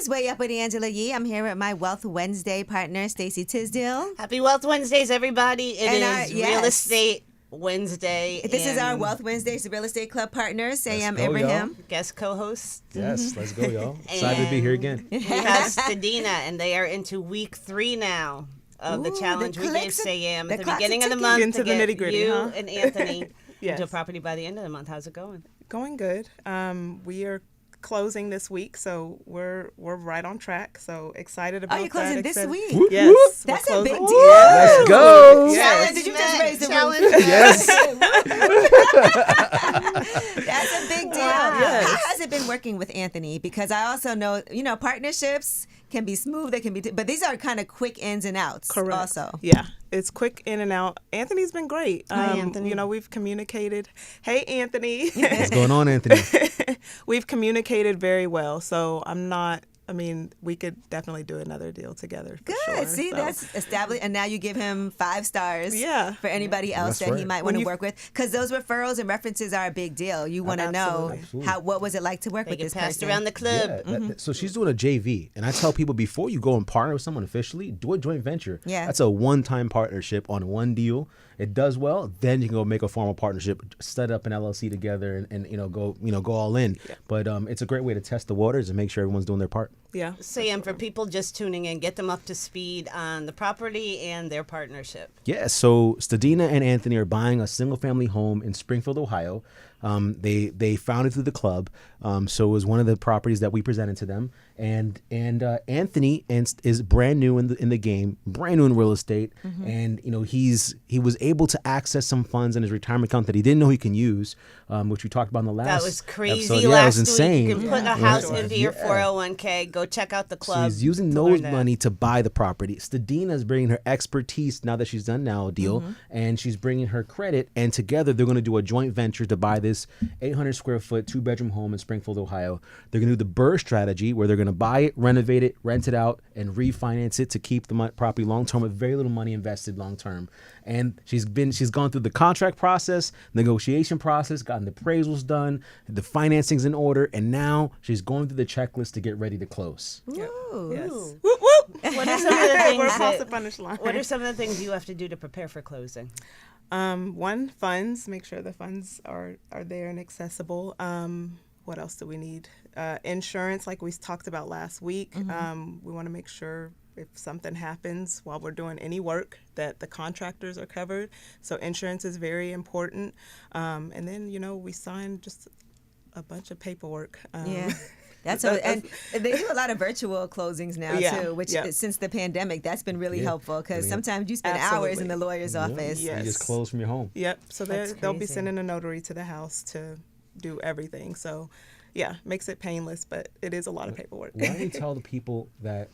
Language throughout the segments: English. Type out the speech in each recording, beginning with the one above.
it's Way Up with Angela Yee. I'm here with my Wealth Wednesday partner, Stacey Tisdale. Happy Wealth Wednesdays, everybody. It is Real Estate Wednesday. This is our Wealth Wednesdays Real Estate Club partner, Sam go, Ibrahim. y'all. Guest co-host. Yes, let's go, y'all. Excited to be here again. We have Stadina, and they are into week 3 now of the challenge. We gave Sam at the beginning of the month into to the get nitty-gritty, you huh? and Anthony Yes. into a property by the end of the month. How's it going? Going good. We are closing this week, so we're right on track. So excited about that. Oh, you're closing this excited. week? Whoop, Yes, whoop. we're That's a closing. big deal. Let's go. Yes. Did you just raise the Challenge. roof? Yes. That's a big deal. Yes. How has it been working with Anthony? Because I also know, partnerships can be smooth, they can be, but these are kind of quick ins and outs. Correct. Also. Yeah, it's quick in and out. Anthony's been great. Hi, Anthony. We've communicated. Hey, Anthony. What's going on, Anthony? We've communicated very well. So we could definitely do another deal together. For Good. Sure. See, So, that's established. And now you give him 5 stars Yeah. for anybody else That's that he right. might want to work with. Because those referrals and references are a big deal. You want to know Absolutely. what was it like to work They with get this passed person. around the club. Yeah, so she's doing a JV, and I tell people before you go and partner with someone officially, do a joint venture. Yeah. That's a one-time partnership on one deal. It does well, then you can go make a formal partnership, set up an LLC together, and go all in. Yeah. But it's a great way to test the waters and make sure everyone's doing their part. Yeah. Sam, for people just tuning in, get them up to speed on the property and their partnership. Yeah, so Stadina and Anthony are buying a single-family home in Springfield, Ohio. They found it through the club, so it was one of the properties that we presented to them. And Anthony is brand new in the game, brand new in real estate, and he was able to access some funds in his retirement account that he didn't know he can use, which we talked about in the last. That was crazy episode. last Yeah, it was insane. week. You can put a house Yeah. into your Yeah. 401k. Go check out the club. So he's using to those learn that. money to buy the property. Stadina is bringing her expertise now that she's done now a deal, and she's bringing her credit. And together they're going to do a joint venture to buy this 800 square foot 2-bedroom home in Springfield, Ohio. They're going to do the BRRRR strategy where they're going to buy it, renovate it, rent it out, and refinance it to keep the property long term with very little money invested long term. And she's gone through the contract process, negotiation process, gotten the appraisals done, the financing's in order, and now she's going through the checklist to get ready to close. Ooh. Yes. Ooh. Whoop whoop. What are some of the things We're across the that, finish line. what are some of the things you have to do to prepare for closing? One, funds. Make sure the funds are there and accessible. What else do we need? Insurance, like we talked about last week. We want to make sure if something happens while we're doing any work that the contractors are covered. So insurance is very important. And then, we sign just a bunch of paperwork. Yeah. That's and they do a lot of virtual closings now too, which since the pandemic, that's been really helpful because sometimes you spend hours in the lawyer's office. Yes. You just close from your home. Yep. So they'll be crazy. sending a notary to the house to do everything. So, yeah, makes it painless, but it is a lot of paperwork. Why do you tell the people that,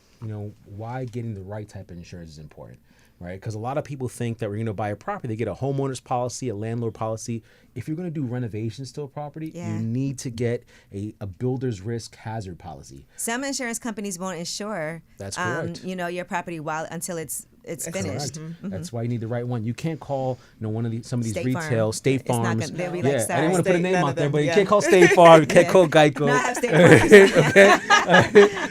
why getting the right type of insurance is important, right? Because a lot of people think that we're going to buy a property, they get a homeowner's policy, a landlord policy. If you're going to do renovations to a property, you need to get a builder's risk hazard policy. Some insurance companies won't insure, That's correct. your property until it's finished. Correct. That's why you need the right one. You can't call, some of these State Farm. retail State It's not Farms. gonna- they'll be yeah, like, I sorry. didn't want to put a State- name none out of there, them, but you yeah. can't call State Farm. You can't call Geico. No, I have State Farm.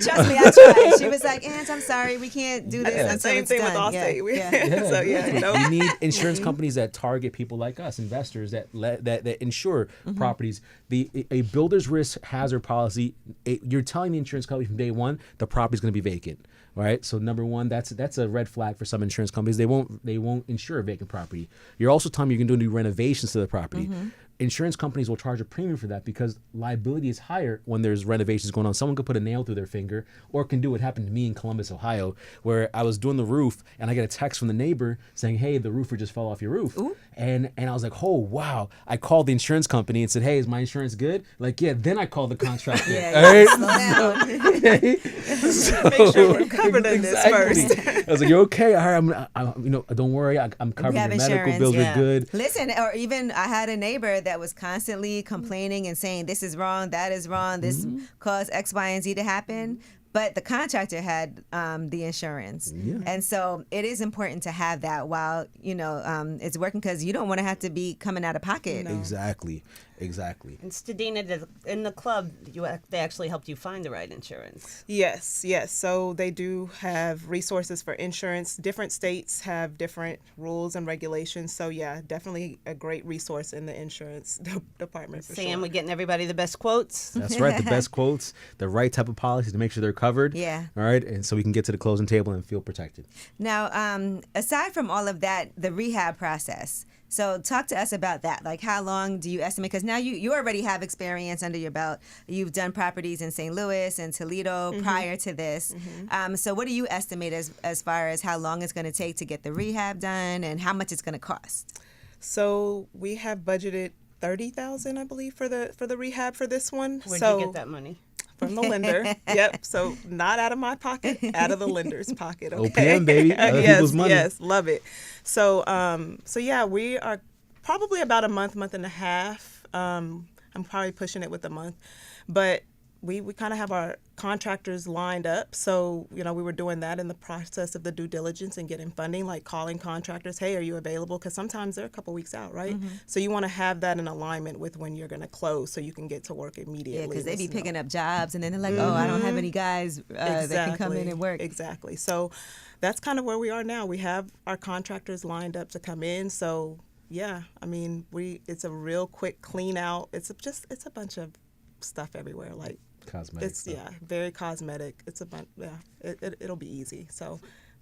Trust me, I tried. She was like, Aunt, I'm sorry, we can't do this until Same it's thing done. with Allstate. Yeah. So, nope. You need insurance companies that target people like us, investors that insure properties. A builder's risk hazard policy. You're telling the insurance company from day one the property's going to be vacant, right? So number one, that's a red flag for some insurance companies. They won't insure a vacant property. You're also telling me you're going to do new renovations to the property. Insurance companies will charge a premium for that because liability is higher when there's renovations going on. Someone could put a nail through their finger, or can do what happened to me in Columbus, Ohio, where I was doing the roof and I get a text from the neighbor saying, "Hey, the roofer just fell off your roof." Ooh. And I was like, "Oh wow!" I called the insurance company and said, "Hey, is my insurance good?" Like, yeah. Then I called the contractor. Yeah, slow down. Make sure we're covered in this first. I was like, "You're okay. All right, don't worry. I'm covered. have Your medical insurance, bills yeah. are good." Listen, or even I had a neighbor that was constantly complaining and saying, this is wrong, that is wrong, this caused X, Y, and Z to happen. But the contractor had the insurance. Yeah. And so it is important to have that while, it's working because you don't want to have to be coming out of pocket. No. Exactly. Exactly. And Stadina, in the club, they actually helped you find the right insurance. Yes. So they do have resources for insurance. Different states have different rules and regulations. So yeah, definitely a great resource in the insurance department for Sam, sure. we're getting everybody the best quotes. That's right. The best quotes, the right type of policies to make sure they're covered. Yeah. All right. And so we can get to the closing table and feel protected. Now, aside from all of that, the rehab process. So talk to us about that. Like, how long do you estimate? Because now you already have experience under your belt. You've done properties in St. Louis and Toledo prior to this. So what do you estimate as far as how long it's going to take to get the rehab done and how much it's going to cost? So we have budgeted $30,000, I believe, for the rehab for this one. Where'd so you get that money? From the lender. Yep. So not out of my pocket, out of the lender's pocket. Okay. OPM, baby. Other people's money. Yes, love it. So yeah, we are probably about a month and a half. I'm probably pushing it with a month, but we kind of have our contractors lined up. So, we were doing that in the process of the due diligence and getting funding, like calling contractors, hey, are you available? Because sometimes they're a couple weeks out, right? So you want to have that in alignment with when you're going to close so you can get to work immediately. Yeah, because they be picking up jobs and then they're like, oh, I don't have any guys that can come in and work. Exactly. So that's kind of where we are now. We have our contractors lined up to come in. So, yeah, I mean, it's a real quick clean out. It's a bunch of stuff everywhere, like Cosmetic stuff. Yeah, very cosmetic. It's a bunch. Yeah, it'll be easy. So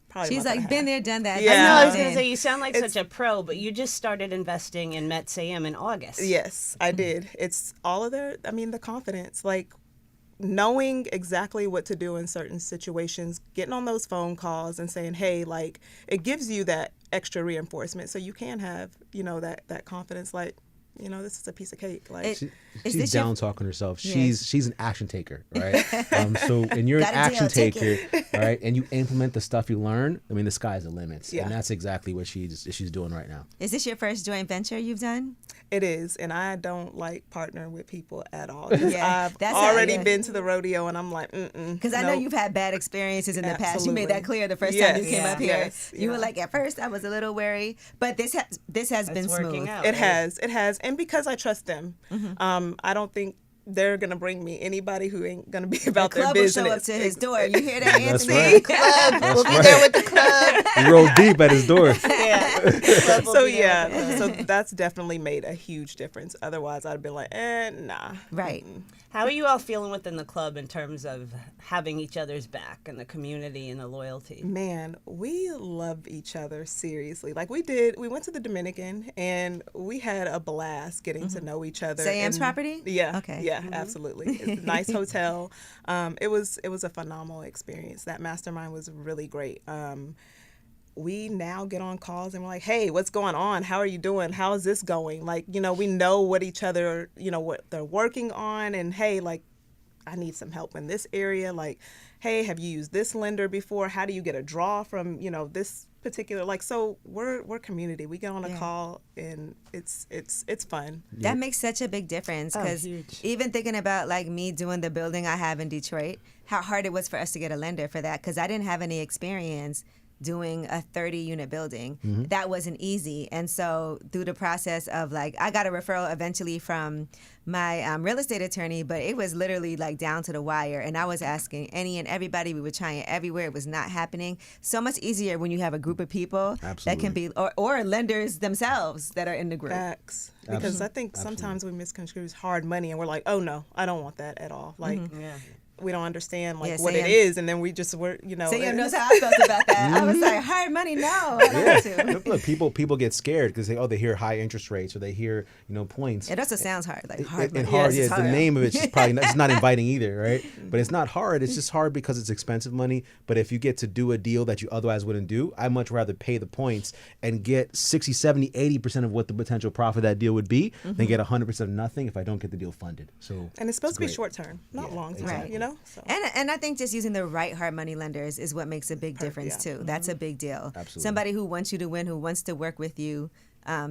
probably. She's like, been there, done that. Yeah. I know, I was going to say, you sound like such a pro, but you just started investing in Met Sam in August. Yes, I did. It's all of the confidence, like knowing exactly what to do in certain situations, getting on those phone calls and saying, hey, like, it gives you that extra reinforcement so you can have, that confidence, like, this is a piece of cake. Like she's down talking herself. Yeah. She's an action taker, right? And you're an action taker, right? And you implement the stuff you learn. I mean, the sky's the limit, and that's exactly what she's doing right now. Is this your first joint venture you've done? It is, and I don't like partnering with people at all. I've already been to the rodeo, and I'm like, Because I know you've had bad experiences in the past. You made that clear the first time you came up here. Yes, you were like, at first I was a little wary, but this has been smooth. Out, it has, and because I trust them, I don't think they're gonna bring me anybody who ain't gonna be about their business. Will show up to his door. You hear that, Anthony? Right. Club. We'll be there with the club. You roll deep at his door. So that's definitely made a huge difference. Otherwise, I'd be like, nah. Right. How are you all feeling within the club in terms of having each other's back and the community and the loyalty? Man, we love each other, seriously. Like we went to the Dominican and we had a blast getting to know each other. Sam's property? Yeah. Okay. Yeah, absolutely. It's a nice hotel. It was a phenomenal experience. That mastermind was really great. We now get on calls and we're like, hey, what's going on? How are you doing? How is this going? Like, we know what each other, what they're working on. And hey, like, I need some help in this area. Like, hey, have you used this lender before? How do you get a draw from, this particular, like, so we're community. We get on a call and it's fun. That makes such a big difference because even thinking about like me doing the building I have in Detroit, how hard it was for us to get a lender for that because I didn't have any experience doing a 30-unit building. That wasn't easy. And so through the process of like, I got a referral eventually from my real estate attorney, but it was literally like down to the wire. And I was asking any and everybody. We were trying everywhere. It was not happening. So much easier when you have a group of people that can be, or lenders themselves that are in the group. Facts. Because I think sometimes we misconstrue hard money and we're like, oh no, I don't want that at all. Like, we don't understand like what it is, and then we just were, Sam knows how I felt about that. I was like, hard money, no, I don't want to. Look, people get scared because they hear high interest rates or they hear points. It also sounds hard, like hard money. And hard, yes, the name of it's just probably it's not inviting either, right? But it's not hard. It's just hard because it's expensive money. But if you get to do a deal that you otherwise wouldn't do, I'd much rather pay the points and get 60, 70, 80% of what the potential profit of that deal would be than get 100% of nothing if I don't get the deal funded. So and it's supposed to be short term, not long term, exactly. So. And I think just using the right hard money lenders is what makes a big difference too. That's a big deal. Absolutely. Somebody who wants you to win, who wants to work with you,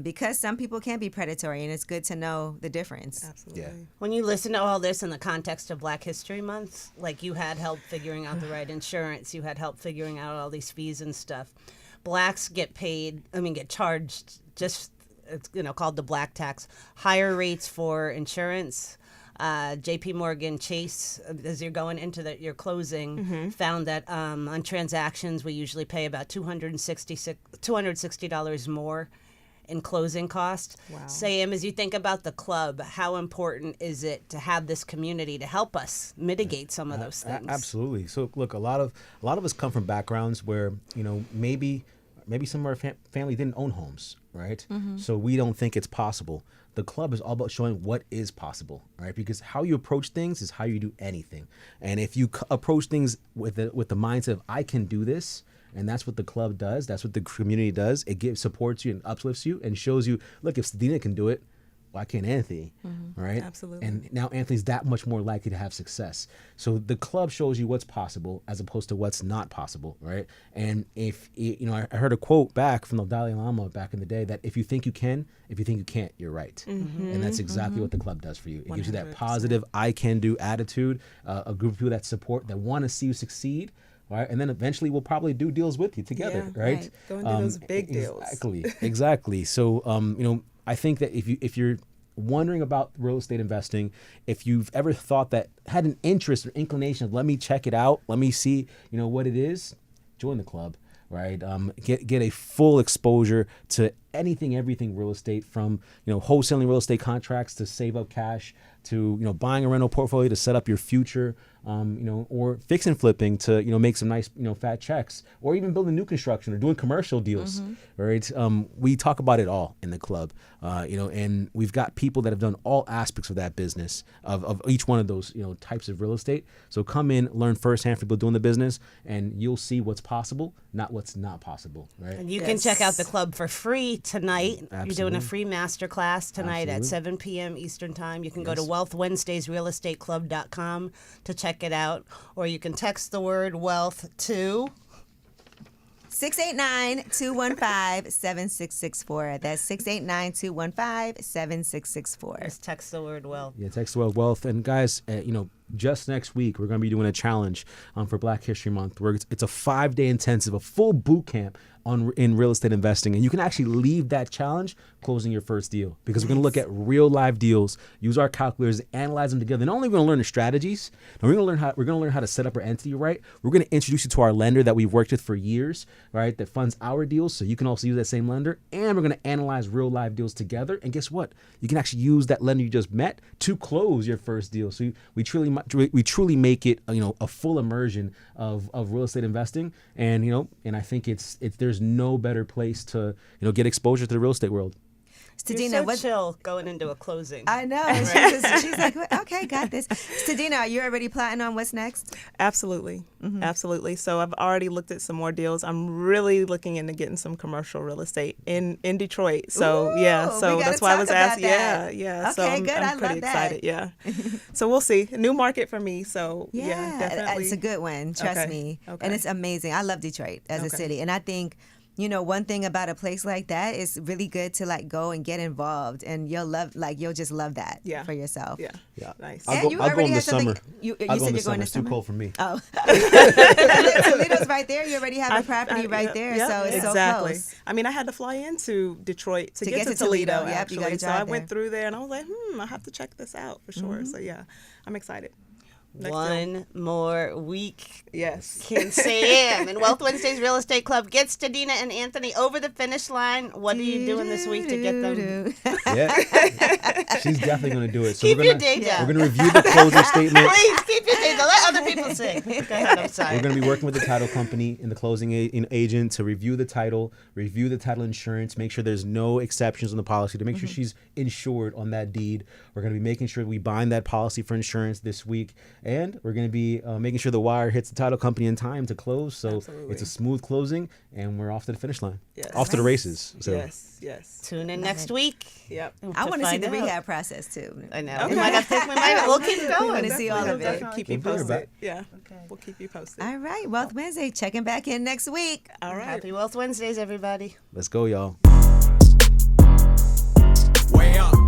because some people can be predatory, and it's good to know the difference. Absolutely. Yeah. When you listen to all this in the context of Black History Month, like you had help figuring out the right insurance, you had help figuring out all these fees and stuff. Blacks get charged just it's called the black tax. Higher rates for insurance. JP Morgan Chase, as you're going into your closing, found that on transactions we usually pay about $260 more in closing cost. Wow. Sam, as you think about the club, how important is it to have this community to help us mitigate some of those things? Absolutely. So look, a lot of us come from backgrounds where maybe some of our family didn't own homes, right? So we don't think it's possible. The club is all about showing what is possible, right? Because how you approach things is how you do anything. And if you approach things with the mindset of I can do this, and that's what the club does, that's what the community does. It supports you and uplifts you and shows you, look, if Sedina can do it, why can't Anthony, right? Absolutely. And now Anthony's that much more likely to have success. So the club shows you what's possible as opposed to what's not possible, right? And if, I heard a quote back from the Dalai Lama back in the day that if you think you can, if you think you can't, you're right. And that's exactly what the club does for you. It 100%. Gives you that positive, I can do attitude, a group of people that support, that want to see you succeed. Right, and then eventually we'll probably do deals with you together, right? Go and do those big deals. Exactly. So, I think that if you're wondering about real estate investing, if you've ever thought that, had an interest or inclination of let me check it out, let me see, what it is, join the club, right? Get a full exposure to everything real estate, from wholesaling real estate contracts to save up cash, to buying a rental portfolio to set up your future, or fix and flipping to make some nice fat checks, or even building new construction or doing commercial deals, right? We talk about it all in the club, and we've got people that have done all aspects of that business, of each one of those types of real estate. So come in, learn firsthand from people doing the business, and you'll see what's possible, not what's not possible, right? And you can check out the club for free tonight. Absolutely. You're doing a free masterclass tonight at 7 p.m. Eastern Time. You can go to wealthwednesdaysrealestateclub.com to check it out, or you can text the word wealth to 689-215-7664. That's 689-215-7664. Just text the word wealth. Yeah, text the word wealth. And guys, just next week, we're going to be doing a challenge for Black History Month, where it's a 5-day intensive, a full boot camp in real estate investing. And you can actually leave that challenge closing your first deal, because we're going to look at real live deals, use our calculators, analyze them together. Not only are we going to learn the strategies, and we're going to learn how to set up our entity right. We're going to introduce you to our lender that we've worked with for years, right, that funds our deals, so you can also use that same lender. And we're going to analyze real live deals together. And guess what? You can actually use that lender you just met to close your first deal. So we truly make it a full immersion of real estate investing. And I think there's no better place to get exposure to the real estate world. You're so chill going into a closing. I know. She's like, okay, got this. Sedina, are you already plotting on what's next? Absolutely. Absolutely. So I've already looked at some more deals. I'm really looking into getting some commercial real estate in Detroit. So so that's why I was asking. Yeah. Okay, so I'm good. I'm pretty excited. Yeah. So we'll see. A new market for me. So definitely. It's a good one. Trust me. Okay. And it's amazing. I love Detroit as a city. And I think, one thing about a place like that is really good to go and get involved, and you'll just love that for yourself. Yeah. Nice. I'll go in the summer. You said you're going to It's too cold for me. Oh. Toledo's right there. You already have a property right there, so it's so close. I mean, I had to fly into Detroit to get to Toledo. Yep, you gotta so I went through there, and I was like, I have to check this out for sure. So I'm excited. One more week. Yes. Can Sam and Wealth Wednesdays Real Estate Club gets Sedina and Anthony over the finish line. What are you doing this week to get them? Yeah. She's definitely going to do it. So keep your day job. We're going to review the closing statement. Please keep your day job. Let other people sing. Go ahead, I'm sorry. We're going to be working with the title company and the closing agent to review the title insurance, make sure there's no exceptions on the policy, to make sure she's insured on that deed. We're going to be making sure we bind that policy for insurance this week. And we're going to be making sure the wire hits the title company in time to close. So it's a smooth closing, and we're off to the finish line. Yes. Off to the races. So. Yes. Tune in next week. Yep. I want to see the rehab process, too. I know. Okay. We'll keep going. We want to see all of it. Keep you posted. Yeah. Okay. We'll keep you posted. All right. Wealth Wednesday. Checking back in next week. All right. Happy Wealth Wednesdays, everybody. Let's go, y'all. Way up.